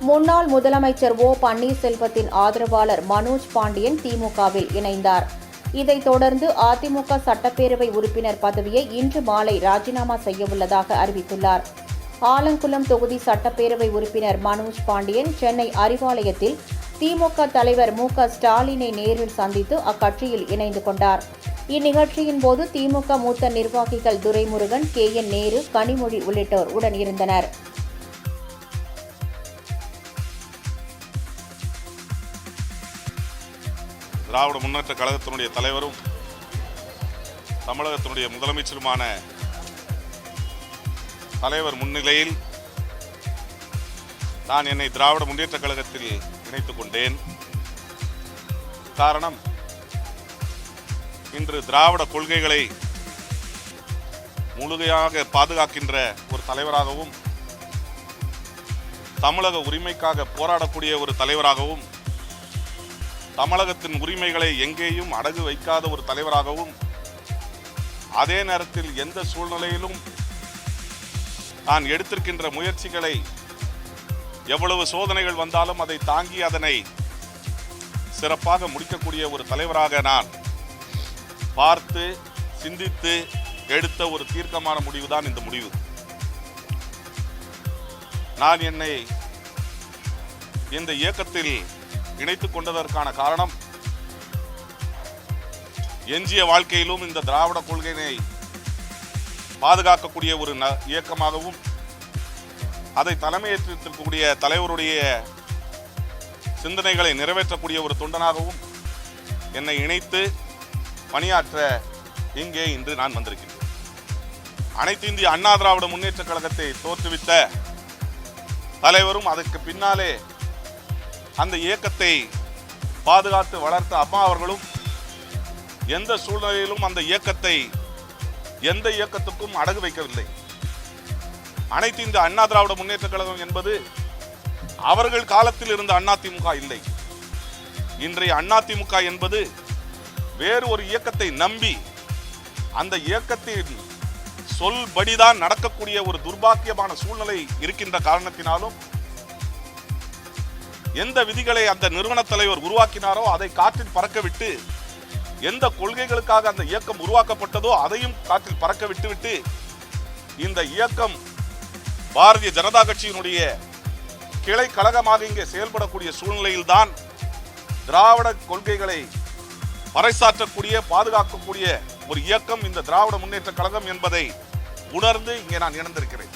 முன்னாள் முதலமைச்சர் ஓ பன்னீர்செல்வத்தின் ஆதரவாளர் மனோஜ் பாண்டியன் திமுகவில் இணைந்தார். இதைத் தொடர்ந்து அதிமுக சட்டப்பேரவை உறுப்பினர் பதவியை இன்று மாலை ராஜினாமா செய்யவுள்ளதாக அறிவித்துள்ளார். ஆலங்குளம் தொகுதி சட்டப்பேரவை உறுப்பினர் மனோஜ் பாண்டியன் சென்னை அறிவாலயத்தில் திமுக தலைவர் மு.க.ஸ்டாலினை நேரில் சந்தித்து அக்கட்சியில் இணைந்து கொண்டார். இந்நிகழ்ச்சியின் போது திமுக மூத்த நிர்வாகிகள் துரைமுருகன், கே.என். நேரு, கனிமொழி உள்ளிட்டோர் உடன் இருந்தனர். திராவிட முன்னேற்ற கழகத்தினுடைய தலைவரும் தமிழகத்தினுடைய முதலமைச்சருமான தலைவர் முன்னிலையில் நான் என்னை திராவிட முன்னேற்ற கழகத்தில் இணைத்துக் கொண்டேன். காரணம், இன்று திராவிட கொள்கைகளை முழுமையாக பாதுகாக்கின்ற ஒரு தலைவராகவும் தமிழக உரிமைக்காக போராடக்கூடிய ஒரு தலைவராகவும் தமிழகத்தின் உரிமைகளை எங்கேயும் அடகு வைக்காத ஒரு தலைவராகவும் அதே நேரத்தில் எந்த சூழ்நிலையிலும் நான் எடுத்திருக்கின்ற முயற்சிகளை எவ்வளவு சோதனைகள் வந்தாலும் அதை தாங்கி அதனை சிறப்பாக முடிக்கக்கூடிய ஒரு தலைவராக நான் பார்த்து சிந்தித்து எடுத்த ஒரு தீர்க்கமான முடிவுதான் இந்த முடிவு. நான் என்னை இந்த இயக்கத்தில் இணைத்துக் கொண்டதற்கான காரணம், எஞ்சிய வாழ்க்கையிலும் இந்த திராவிட கொள்கையை பாதுகாக்கக்கூடிய ஒரு இயக்கமாகவும் அதை தலைமையேற்றிருக்கக்கூடிய தலைவருடைய சிந்தனைகளை நிறைவேற்றக்கூடிய ஒரு தொண்டனாகவும் என்னை இணைத்து பணியாற்ற இங்கே இன்று நான் வந்திருக்கின்றேன். அனைத்து இந்திய அண்ணா திராவிட முன்னேற்ற கழகத்தை தோற்றுவித்த தலைவரும் அதற்கு பின்னாலே அந்த இயக்கத்தை பாதுகாத்து வளர்த்த அம்மா அவர்களும் எந்த சூழ்நிலையிலும் அந்த இயக்கத்தை எந்த இயக்கத்துக்கும் அடகு வைக்கவில்லை. அனைத்து இந்த அண்ணா திராவிட முன்னேற்ற கழகம் என்பது அவர்கள் காலத்தில் இருந்த அதிமுக இல்லை. இன்றைய அதிமுக என்பது வேறு ஒரு இயக்கத்தை நம்பி அந்த இயக்கத்தின் சொல்படிதான் நடக்கக்கூடிய ஒரு துர்பாக்கியமான சூழ்நிலை இருக்கின்ற காரணத்தினாலும் எந்த விதிகளை அந்த நிறுவன தலைவர் உருவாக்கினாரோ அதை காற்றில் பறக்க விட்டு, எந்த கொள்கைகளுக்காக அந்த இயக்கம் உருவாக்கப்பட்டதோ அதையும் காற்றில் பறக்க விட்டுவிட்டு இந்த இயக்கம் பாரதிய ஜனதா கட்சியினுடைய கிளை கழகமாக இங்கே செயல்படக்கூடிய சூழ்நிலையில்தான் திராவிட கொள்கைகளை பறைசாற்றக்கூடிய பாதுகாக்கக்கூடிய ஒரு இயக்கம் இந்த திராவிட முன்னேற்ற கழகம் என்பதை உணர்ந்து இங்கே நான் இணைந்திருக்கிறேன்.